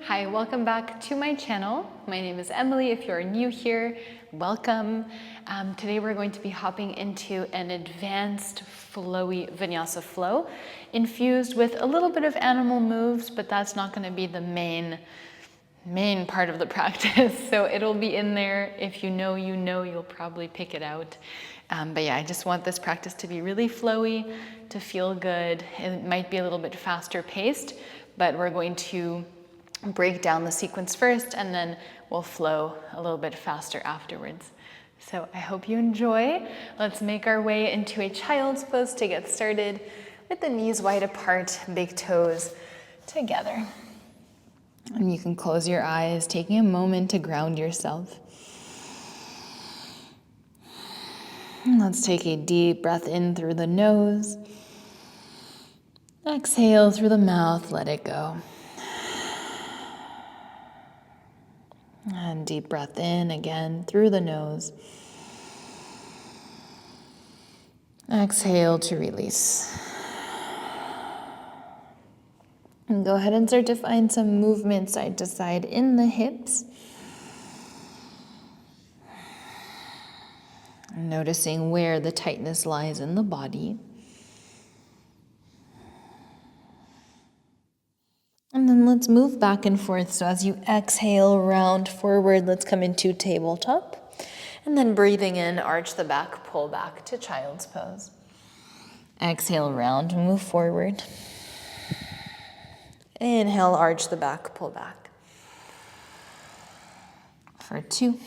Hi, welcome back to my channel. My name is Emily. If you're new here, welcome. Today we're going to be hopping into an advanced flowy Vinyasa flow, infused with a little bit of animal moves, but that's not going to be the main part of the practice. So it'll be in there. If you know, you'll probably pick it out. But yeah, I just want this practice to be really flowy, to feel good. It might be a little bit faster paced, but we're going to break down the sequence first and then we'll flow a little bit faster afterwards. So I hope you enjoy. Let's make our way into a child's pose to get started with the knees wide apart, big toes together. And you can close your eyes, taking a moment to ground yourself. And let's take a deep breath in through the nose. Exhale through the mouth, let it go. And deep breath in again through the nose. Exhale to release. And go ahead and start to find some movement side to side in the hips. Noticing where the tightness lies in the body. And then let's move back and forth. So as you exhale, round forward, let's come into tabletop. And then breathing in, arch the back, pull back to child's pose. Exhale, round, move forward. Inhale, arch the back, pull back. For 2.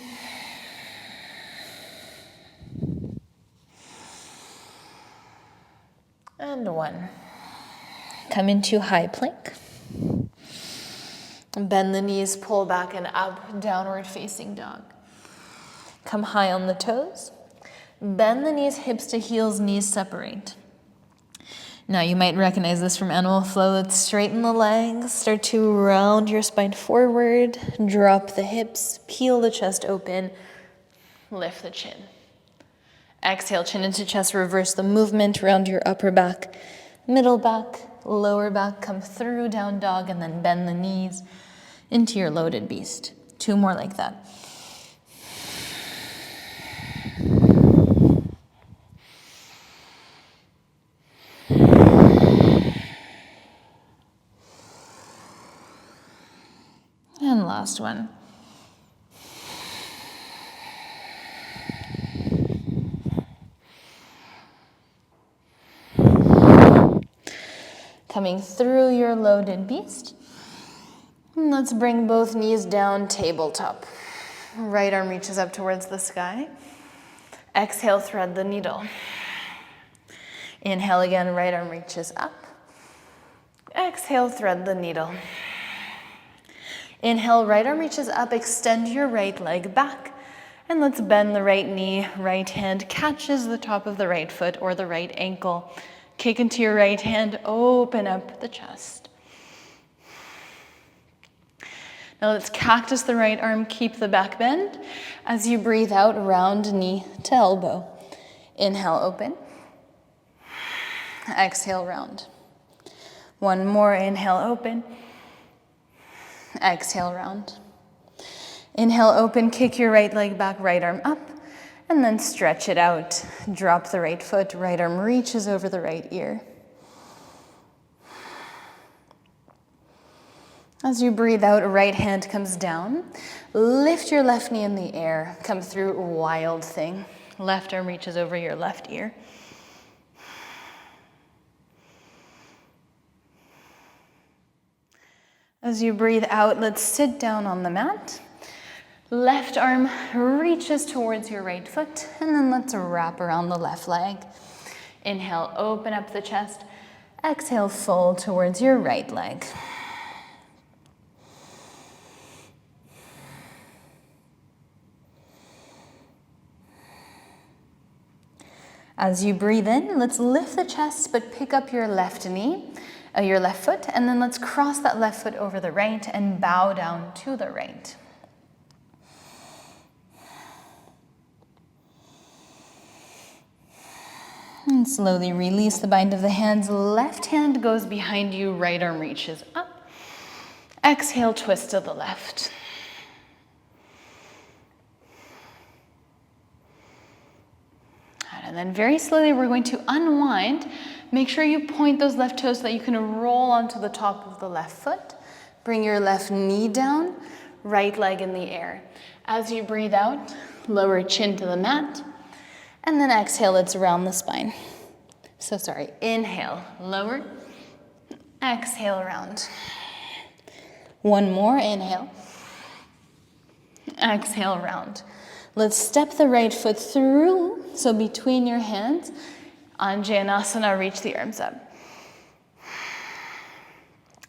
And 1. Come into high plank. Bend the knees, pull back and up, downward facing dog. Come high on the toes. Bend the knees, hips to heels, knees separate. Now you might recognize this from animal flow. Let's straighten the legs, start to round your spine forward, drop the hips, peel the chest open, lift the chin. Exhale, chin into chest, reverse the movement, round your upper back, middle back, lower back, come through down dog, and then bend the knees into your loaded beast. 2 more like that. And last one. Coming through your loaded beast. And let's bring both knees down, tabletop. Right arm reaches up towards the sky. Exhale, thread the needle. Inhale again, right arm reaches up. Exhale, thread the needle. Inhale, right arm reaches up, extend your right leg back. And let's bend the right knee, right hand catches the top of the right foot or the right ankle. Kick into your right hand, open up the chest. Now let's cactus the right arm, keep the back bend. As you breathe out, round knee to elbow. Inhale, open. Exhale, round. 1 more, inhale, open. Exhale, round. Inhale, open, kick your right leg back, right arm up, and then stretch it out. Drop the right foot, right arm reaches over the right ear. As you breathe out, right hand comes down. Lift your left knee in the air. Come through wild thing. Left arm reaches over your left ear. As you breathe out, let's sit down on the mat. Left arm reaches towards your right foot, and then let's wrap around the left leg. Inhale, open up the chest. Exhale, fold towards your right leg. As you breathe in, let's lift the chest, but pick up your left knee, your left foot, and then let's cross that left foot over the right and bow down to the right. And slowly release the bind of the hands. Left hand goes behind you, right arm reaches up. Exhale, twist to the left. And then very slowly, we're going to unwind. Make sure you point those left toes so that you can roll onto the top of the left foot. Bring your left knee down, right leg in the air. As you breathe out, lower chin to the mat. And then exhale, let's round the spine. Inhale, lower. Exhale, round. One more, inhale. Exhale, round. Let's step the right foot through, so between your hands. Anjaneyasana, reach the arms up.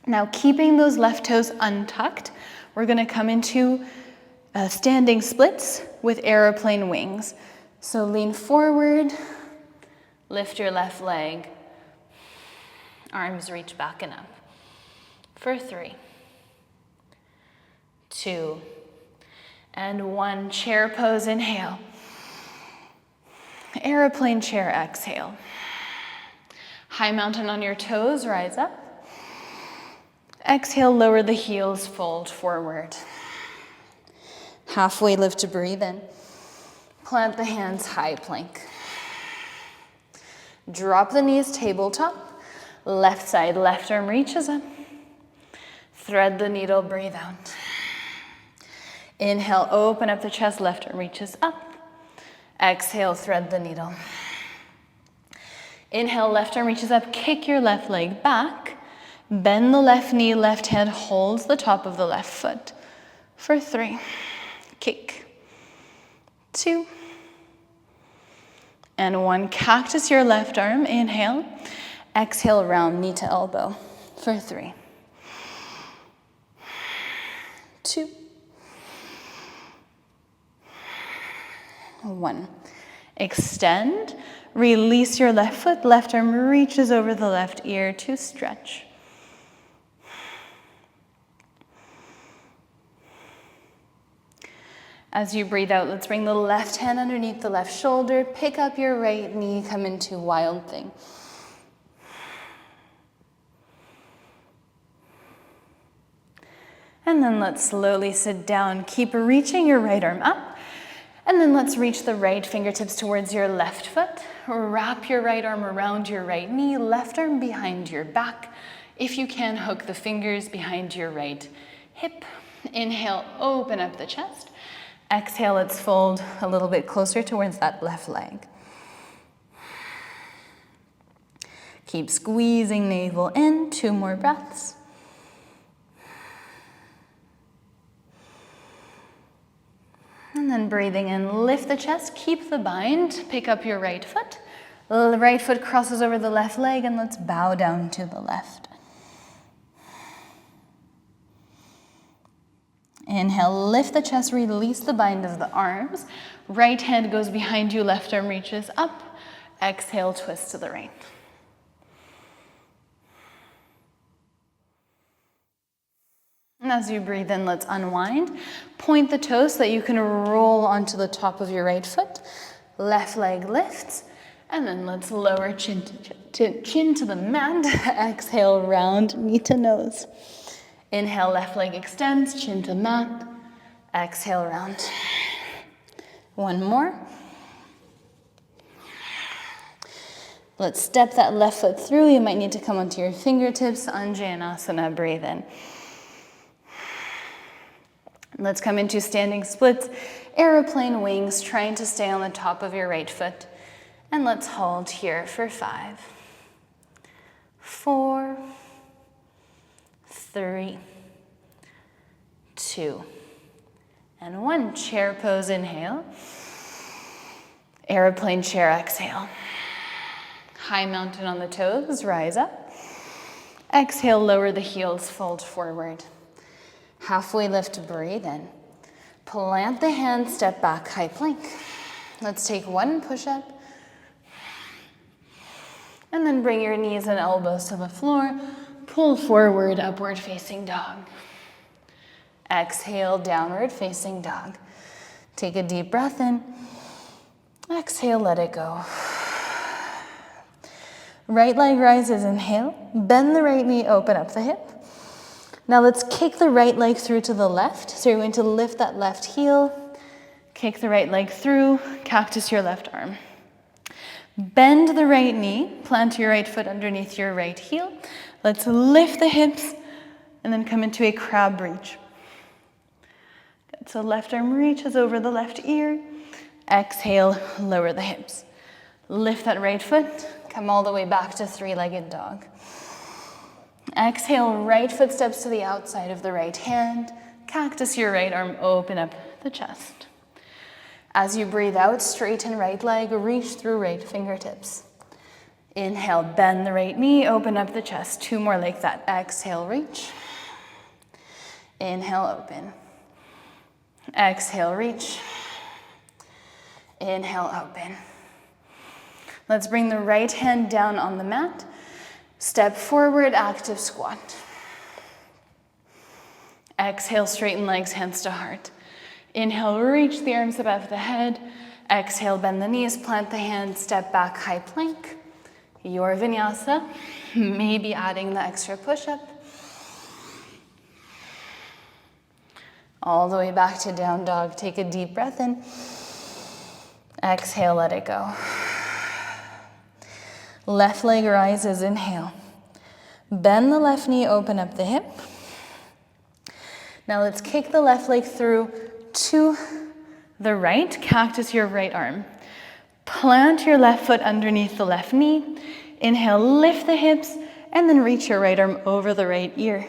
Now, keeping those left toes untucked, we're gonna come into standing splits with airplane wings. So lean forward, lift your left leg, arms reach back and up. For 3, 2, and 1. Chair pose, inhale. Airplane chair, exhale. High mountain on your toes, rise up. Exhale, lower the heels, fold forward. Halfway lift to breathe in. Plant the hands, high plank. Drop the knees, tabletop. Left side, left arm reaches up. Thread the needle, breathe out. Inhale, open up the chest, left arm reaches up. Exhale, thread the needle. Inhale, left arm reaches up, kick your left leg back. Bend the left knee, left hand holds the top of the left foot. For 3, kick. 2, and 1. Cactus your left arm, inhale. Exhale, round knee to elbow. For 3, 2, 1. Extend, release your left foot, left arm reaches over the left ear to stretch. As you breathe out, let's bring the left hand underneath the left shoulder, pick up your right knee, come into wild thing. And then let's slowly sit down. Keep reaching your right arm up. And then let's reach the right fingertips towards your left foot. Wrap your right arm around your right knee, left arm behind your back. If you can, hook the fingers behind your right hip. Inhale, open up the chest. Exhale, let's fold a little bit closer towards that left leg. Keep squeezing navel in, 2 more breaths. And then breathing in, lift the chest, keep the bind, pick up your right foot. The right foot crosses over the left leg, and let's bow down to the left. Inhale, lift the chest, release the bind of the arms. Right hand goes behind you, left arm reaches up. Exhale, twist to the right. And as you breathe in, let's unwind. Point the toes so that you can roll onto the top of your right foot. Left leg lifts. And then let's lower chin to the mat. Exhale, round knee to nose. Inhale, left leg extends, chin to mat. Exhale, round. 1 more. Let's step that left foot through. You might need to come onto your fingertips. Anjaneyasana, breathe in. Let's come into standing splits, airplane wings, trying to stay on the top of your right foot. And let's hold here for 5, 4, 3, 2, and 1. Chair pose, inhale. Airplane chair, exhale. High mountain on the toes, rise up. Exhale, lower the heels, fold forward. Halfway lift, breathe in. Plant the hands, step back, high plank. Let's take 1 push-up. And then bring your knees and elbows to the floor. Pull forward, upward facing dog. Exhale, downward facing dog. Take a deep breath in. Exhale, let it go. Right leg rises, inhale. Bend the right knee, open up the hip. Now let's kick the right leg through to the left. So you're going to lift that left heel, kick the right leg through, cactus your left arm. Bend the right knee, plant your right foot underneath your right heel. Let's lift the hips and then come into a crab reach. Good. So left arm reaches over the left ear. Exhale, lower the hips. Lift that right foot, come all the way back to three-legged dog. Exhale, right foot steps to the outside of the right hand. Cactus your right arm, open up the chest. As you breathe out, straighten right leg, reach through right fingertips. Inhale, bend the right knee, open up the chest. 2 more like that. Exhale, reach. Inhale, open. Exhale, reach. Inhale, open. Let's bring the right hand down on the mat. Step forward, active squat. Exhale, straighten legs, hands to heart. Inhale, reach the arms above the head. Exhale, bend the knees, plant the hands, step back, high plank. Your vinyasa, maybe adding the extra push-up. All the way back to down dog. Take a deep breath in. Exhale, let it go. Left leg rises, inhale. Bend the left knee, open up the hip. Now let's kick the left leg through to the right, cactus your right arm. Plant your left foot underneath the left knee. Inhale, lift the hips, and then reach your right arm over the right ear.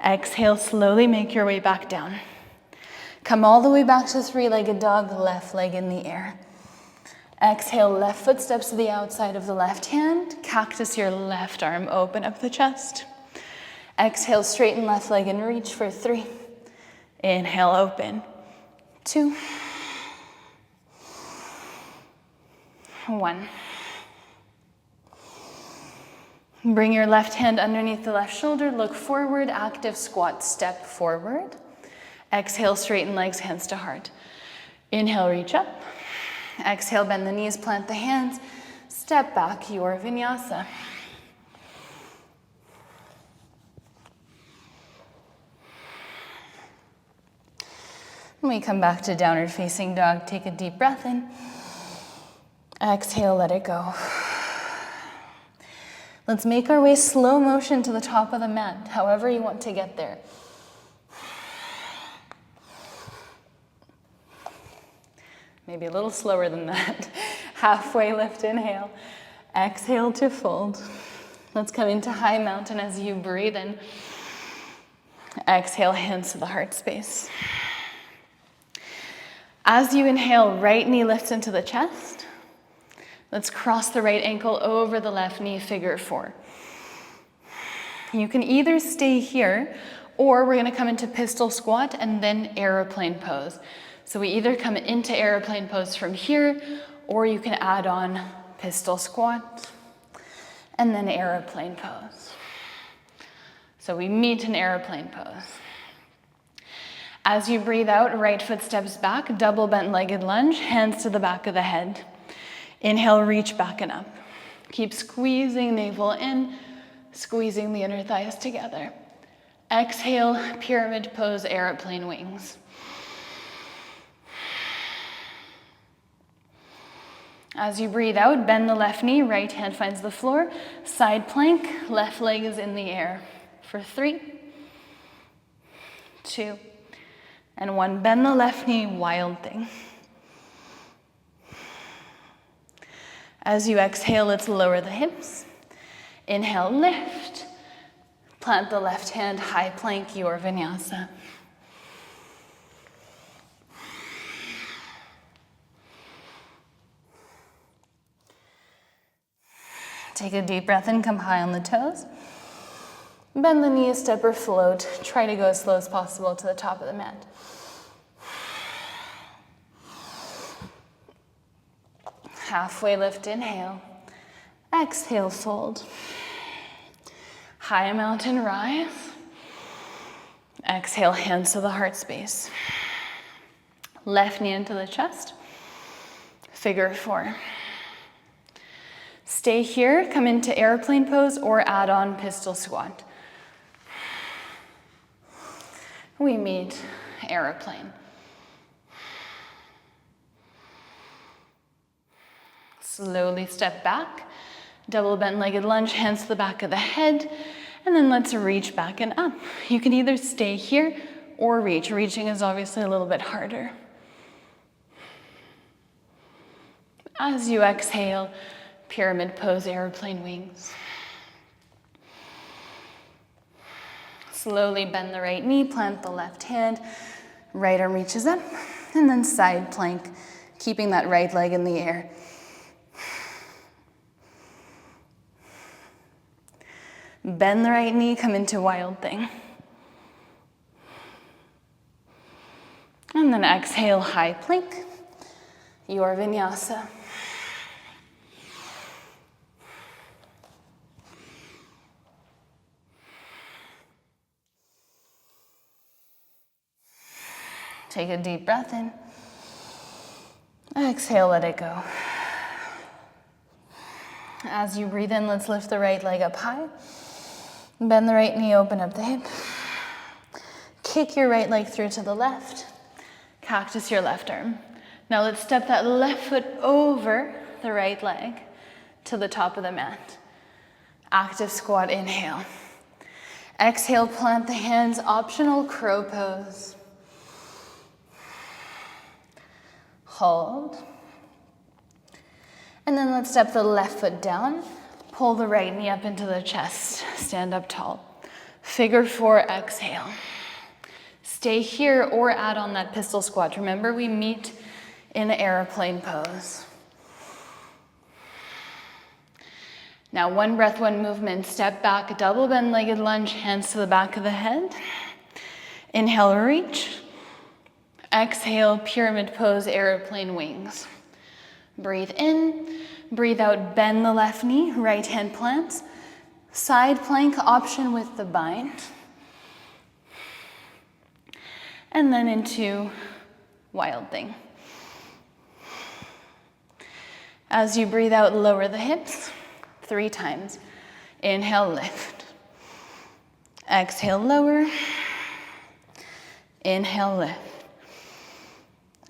Exhale, slowly make your way back down. Come all the way back to three-legged dog, left leg in the air. Exhale, left foot steps to the outside of the left hand. Cactus your left arm, open up the chest. Exhale, straighten left leg and reach for 3. Inhale, open. 2. 1. Bring your left hand underneath the left shoulder, look forward, active squat, step forward. Exhale, straighten legs, hands to heart. Inhale, reach up. Exhale, bend the knees, plant the hands, step back, your vinyasa. When we come back to downward facing dog, take a deep breath in. Exhale, let it go. Let's make our way slow motion to the top of the mat, however you want to get there. Maybe a little slower than that. Halfway lift, inhale. Exhale to fold. Let's come into high mountain as you breathe in. Exhale, hands to the heart space. As you inhale, right knee lifts into the chest. Let's cross the right ankle over the left knee, figure 4. You can either stay here, or we're gonna come into pistol squat and then airplane pose. So we either come into airplane pose from here, or you can add on pistol squat and then airplane pose. So we meet in airplane pose. As you breathe out, right foot steps back, double bent legged lunge, hands to the back of the head. Inhale, reach back and up. Keep squeezing navel in, squeezing the inner thighs together. Exhale, pyramid pose, airplane wings. As you breathe out, bend the left knee, right hand finds the floor. Side plank, left leg is in the air. For 3, 2, and 1. Bend the left knee, wild thing. As you exhale, let's lower the hips. Inhale, lift. Plant the left hand, high plank, your vinyasa. Take a deep breath in, come high on the toes. Bend the knee, step or float. Try to go as slow as possible to the top of the mat. Halfway lift, inhale. Exhale, fold. High mountain rise. Exhale, hands to the heart space. Left knee into the chest. Figure 4. Stay here, come into airplane pose or add on pistol squat. we meet airplane. Slowly step back, double bent-legged lunge, hands to the back of the head, and then let's reach back and up. You can either stay here or reach. Reaching is obviously a little bit harder. As you exhale, pyramid pose, airplane wings. Slowly bend the right knee, plant the left hand, right arm reaches up, and then side plank, keeping that right leg in the air. Bend the right knee, come into wild thing. And then exhale, high plank, your vinyasa. Take a deep breath in. Exhale, let it go. As you breathe in, let's lift the right leg up high. Bend the right knee, open up the hip. Kick your right leg through to the left. Cactus your left arm. Now let's step that left foot over the right leg to the top of the mat. Active squat, inhale. Exhale, plant the hands, optional crow pose. Hold. And then let's step the left foot down. Pull the right knee up into the chest. Stand up tall. Figure four, exhale. Stay here or add on that pistol squat. Remember, we meet in airplane pose. Now, one breath, one movement. Step back, double bend-legged lunge, hands to the back of the head. Inhale, reach. Exhale, pyramid pose, airplane wings. Breathe in, breathe out, bend the left knee, right hand plants. Side plank option with the bind. And then into wild thing. As you breathe out, lower the hips 3 times. Inhale, lift. Exhale, lower. Inhale, lift.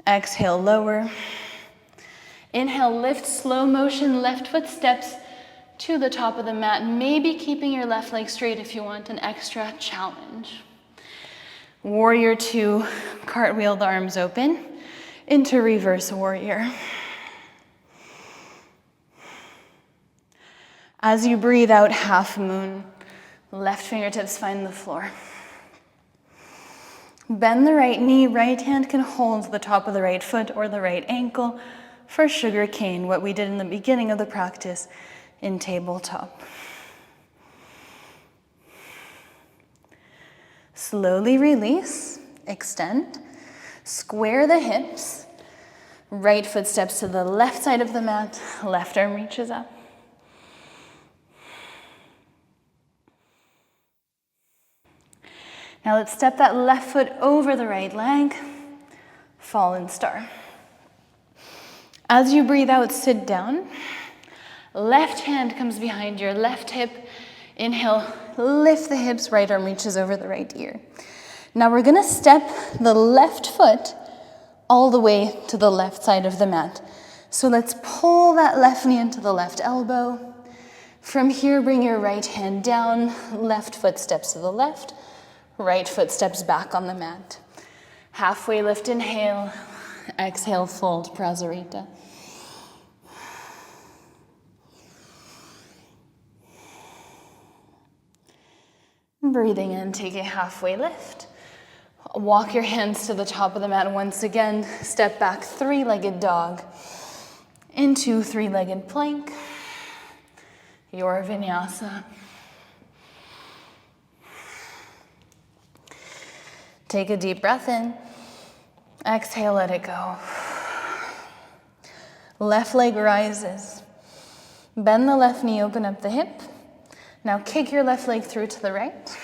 Exhale, lower. Inhale, lift, slow motion, left foot steps to the top of the mat. Maybe keeping your left leg straight if you want an extra challenge. Warrior 2, cartwheel the arms open into reverse warrior. As you breathe out, half moon, left fingertips find the floor. Bend the right knee, right hand can hold the top of the right foot or the right ankle for sugar cane, what we did in the beginning of the practice in tabletop. Slowly release, extend, square the hips, right foot steps to the left side of the mat, left arm reaches up. Now let's step that left foot over the right leg, fallen star. As you breathe out, sit down. Left hand comes behind your left hip. Inhale, lift the hips, right arm reaches over the right ear. Now we're gonna step the left foot all the way to the left side of the mat. So let's pull that left knee into the left elbow. From here, bring your right hand down, left foot steps to the left, right foot steps back on the mat. Halfway lift, inhale, exhale, fold, Prasarita. Breathing in, take a halfway lift. Walk your hands to the top of the mat once again. Step back, 3-legged dog into 3-legged plank. Your vinyasa. Take a deep breath in. Exhale, let it go. Left leg rises. Bend the left knee, open up the hip. Now kick your left leg through to the right.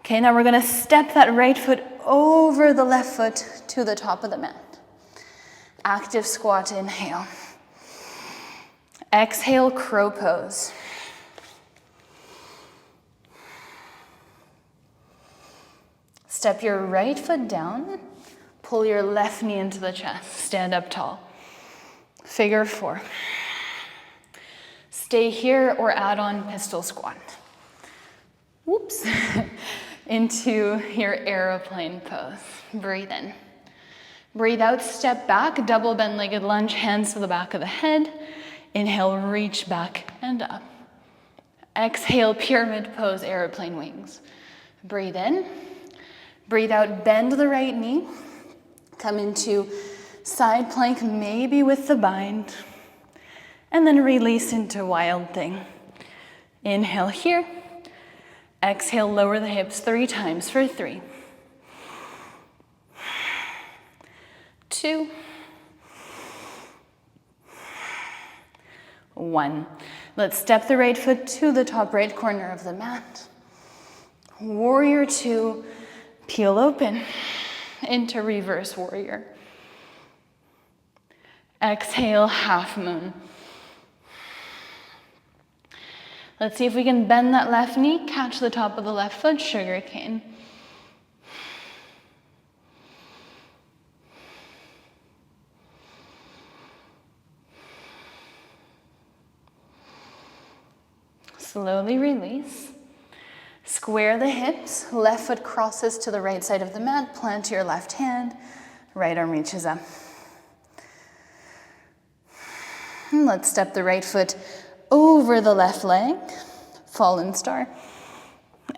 Okay, now we're gonna step that right foot over the left foot to the top of the mat. Active squat, inhale. Exhale, crow pose. Step your right foot down, pull your left knee into the chest, stand up tall. Figure 4. Stay here or add on pistol squat. Whoops. Into your aeroplane pose. Breathe in. Breathe out, step back, double bend-legged lunge, hands to the back of the head. Inhale, reach back and up. Exhale, pyramid pose, airplane wings. Breathe in. Breathe out, bend the right knee. Come into side plank, maybe with the bind. And then release into wild thing. Inhale here. Exhale, lower the hips 3 times for 3. 2. 1. Let's step the right foot to the top right corner of the mat. Warrior 2, peel open into reverse warrior. Exhale, half moon. Let's see if we can bend that left knee, catch the top of the left foot, sugar cane. Slowly release. Square the hips, left foot crosses to the right side of the mat, plant your left hand, right arm reaches up. And let's step the right foot over the left leg, fallen star.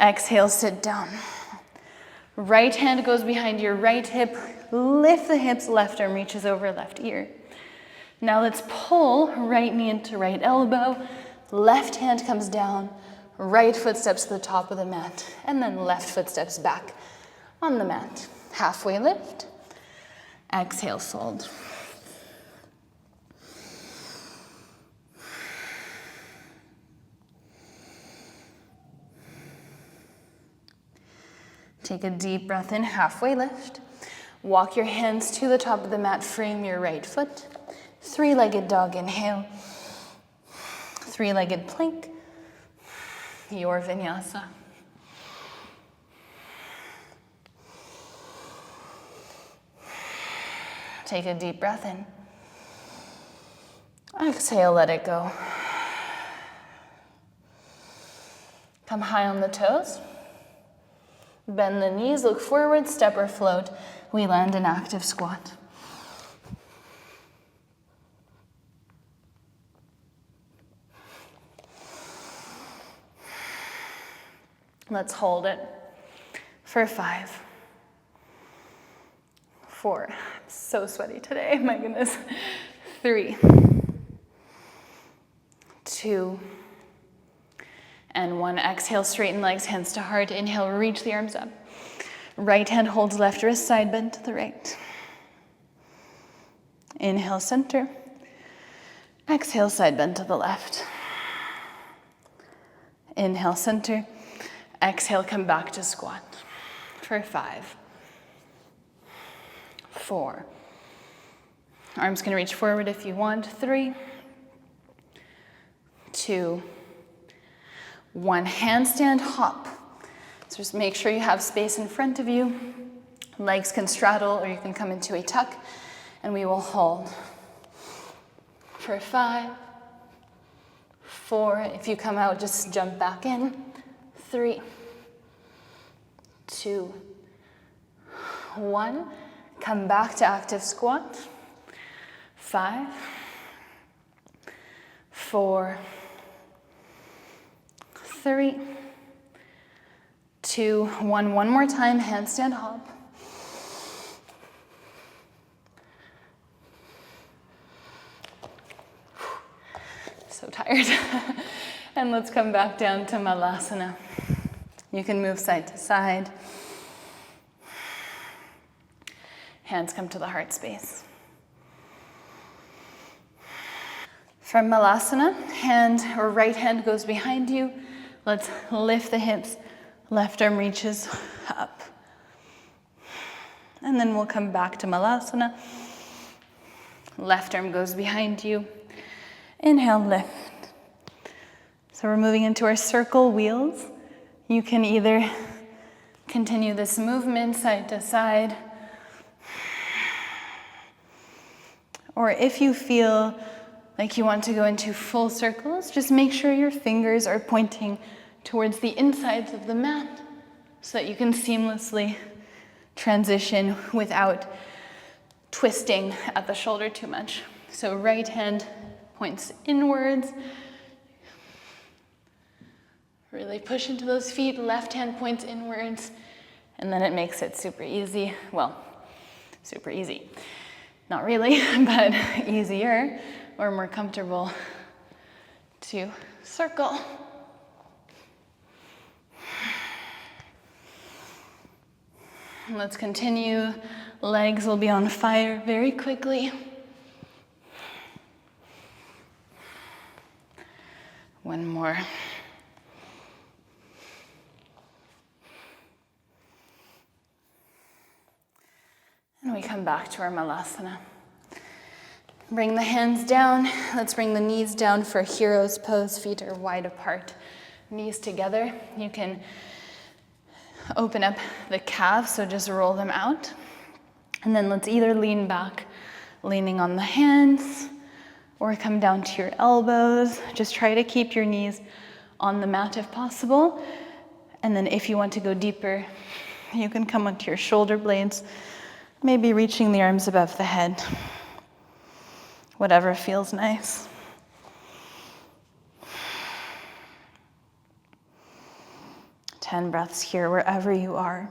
Exhale, sit down. Right hand goes behind your right hip, lift the hips, left arm reaches over left ear. Now let's pull right knee into right elbow, left hand comes down, right foot steps to the top of the mat, and then left foot steps back on the mat. Halfway lift, exhale, fold. Take a deep breath in, halfway lift. Walk your hands to the top of the mat, frame your right foot. 3-legged dog, inhale. 3-legged plank, your vinyasa. Take a deep breath in. Exhale, let it go. Come high on the toes. Bend the knees, look forward, step or float. We land in active squat. Let's hold it for 5, 4, I'm so sweaty today, my goodness. 3, 2, and 1. Exhale, straighten legs, hands to heart. Inhale, reach the arms up. Right hand holds left wrist, side bend to the right. Inhale, center. Exhale, side bend to the left. Inhale, center. Exhale, come back to squat for 5, 4. Arms can reach forward if you want. 3, 2, 1. Handstand hop. So just make sure you have space in front of you. Legs can straddle or you can come into a tuck and we will hold for 5, 4. If you come out, just jump back in. 3, 2, 1. Come back to active squat. 5, 4, 3, 2, 1. One more time, handstand hop. So tired. And let's come back down to Malasana. You can move side to side. Hands come to the heart space. From Malasana, hand or right hand goes behind you. Let's lift the hips, left arm reaches up. And then we'll come back to Malasana. Left arm goes behind you. Inhale, lift. So we're moving into our circle wheels. You can either Continue this movement side to side. Or if you feel like you want to go into full circles, just make sure your fingers are pointing towards the insides of the mat so that you can seamlessly transition without twisting at the shoulder too much. So right hand points inwards. Really push into those feet. Left hand points inwards. And then it makes it super easy. Well, super easy. Not really, but easier or more comfortable to circle. Let's continue. Legs will be on fire very quickly. One more. And we come back to our Malasana. Bring the hands down. Let's bring the knees down for hero's pose. Feet are wide apart, knees together. You can open up the calves, so just roll them out. And then let's either lean back, leaning on the hands, or come down to your elbows. Just try to keep your knees on the mat if possible. And then if you want to go deeper, you can come onto your shoulder blades, maybe reaching the arms above the head. Whatever feels nice. 10 breaths here, wherever you are.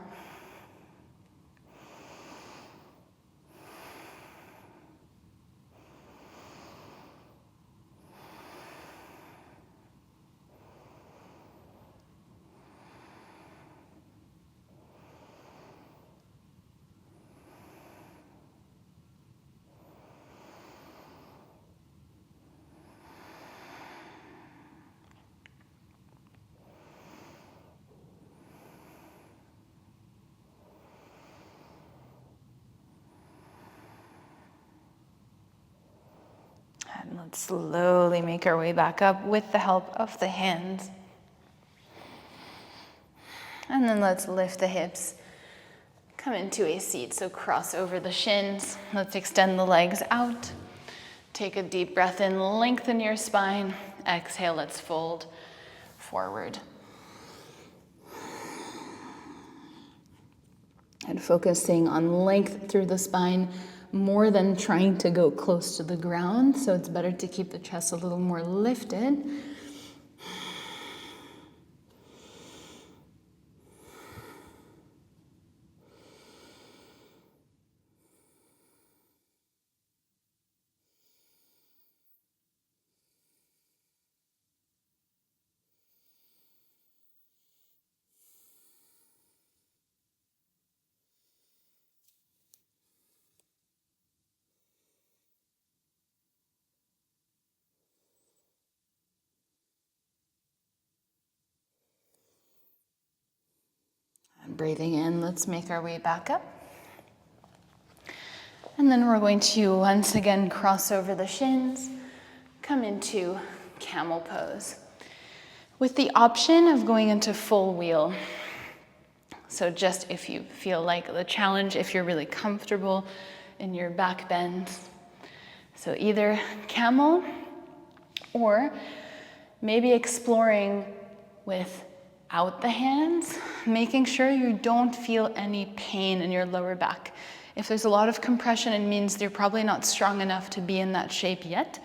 And let's slowly make our way back up with the help of the hands. And then let's lift the hips. Come into a seat, so cross over the shins. Let's extend the legs out. Take a deep breath in, lengthen your spine. Exhale, let's fold forward. And focusing on length through the spine more than trying to go close to the ground. So it's better to keep the chest a little more lifted. Breathing in, let's make our way back up. And then we're going to once again cross over the shins, come into camel pose, with the option of going into full wheel. So just if you feel like the challenge, if you're really comfortable in your back bends. So either camel or maybe exploring without the hands, making sure you don't feel any pain in your lower back. If there's a lot of compression, it means you're probably not strong enough to be in that shape yet.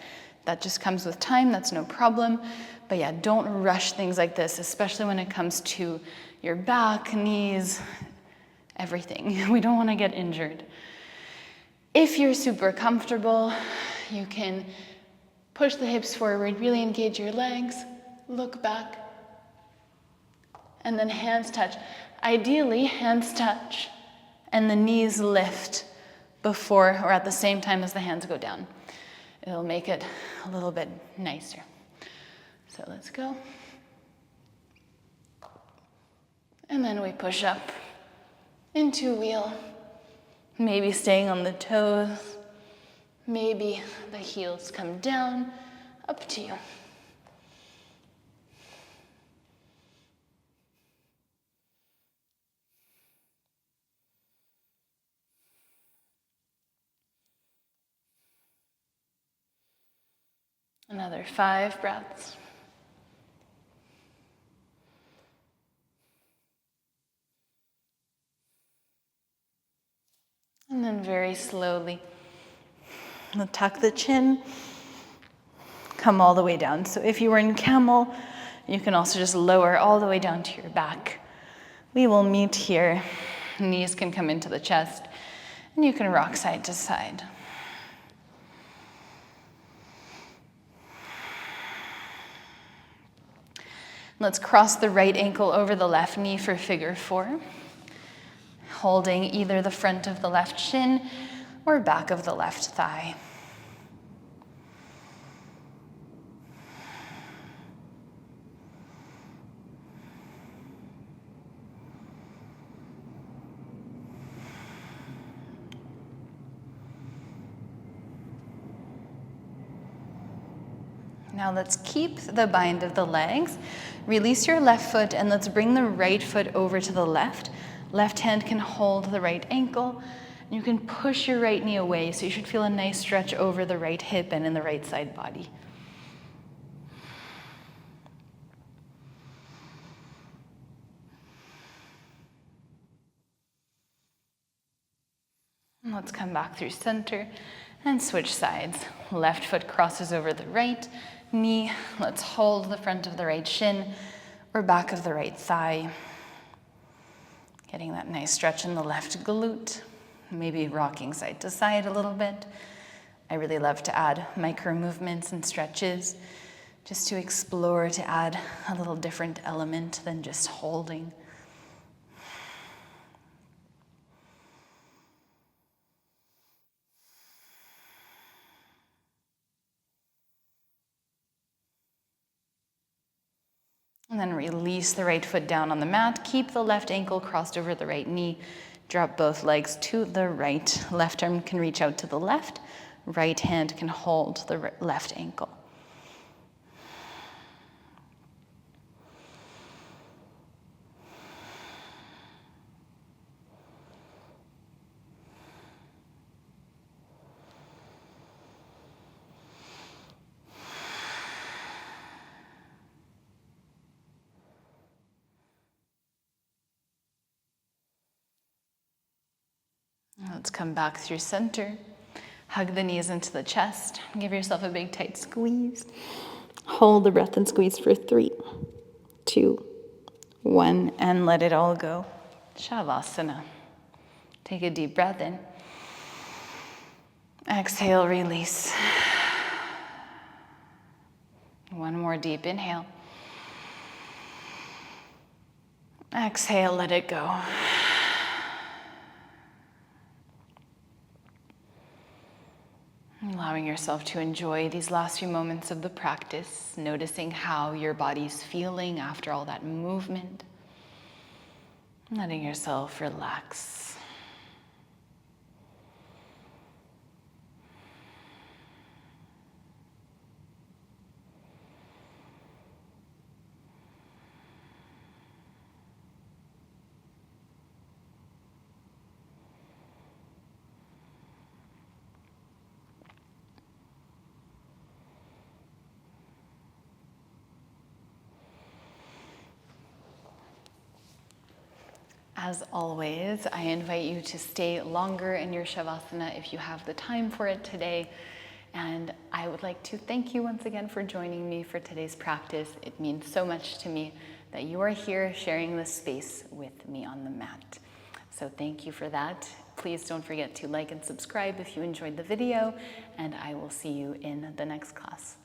That just comes with time, that's no problem. But yeah, don't rush things like this, especially when it comes to your back, knees, everything. We don't want to get injured. If you're super comfortable, you can push the hips forward, really engage your legs, look back, and then hands touch. Ideally, hands touch and the knees lift before or at the same time as the hands go down. It'll make it a little bit nicer. So let's go. And then we push up into wheel. Maybe staying on the toes. Maybe the heels come down. Up to you. Another 5 breaths. And then very slowly, we'll tuck the chin, come all the way down. So if you were in Camel, you can also just lower all the way down to your back. We will meet here. Knees can come into the chest, and you can rock side to side. Let's cross the right ankle over the left knee for figure 4. Holding either the front of the left shin or back of the left thigh. Now let's keep the bind of the legs. Release your left foot and let's bring the right foot over to the left. Left hand can hold the right ankle. You can push your right knee away, so you should feel a nice stretch over the right hip and in the right side body. And let's come back through center and switch sides. Left foot crosses over the right knee. Let's hold the front of the right shin or back of the right thigh. Getting that nice stretch in the left glute, maybe rocking side to side a little bit. I really love to add micro movements and stretches just to explore, to add a little different element than just holding. And then release the right foot down on the mat. Keep the left ankle crossed over the right knee. Drop both legs to the right. Left arm can reach out to the left. Right hand can hold the left ankle. Let's come back through center. Hug the knees into the chest. Give yourself a big tight squeeze. Hold the breath and squeeze for 3, 2, 1, and let it all go. Savasana. Take a deep breath in. Exhale, release. One more deep inhale. Exhale, let it go. Allowing yourself to enjoy these last few moments of the practice, noticing how your body's feeling after all that movement. Letting yourself relax. As always, I invite you to stay longer in your Savasana if you have the time for it today. And I would like to thank you once again for joining me for today's practice. It means so much to me that you are here sharing this space with me on the mat. So thank you for that. Please don't forget to like and subscribe if you enjoyed the video, and I will see you in the next class.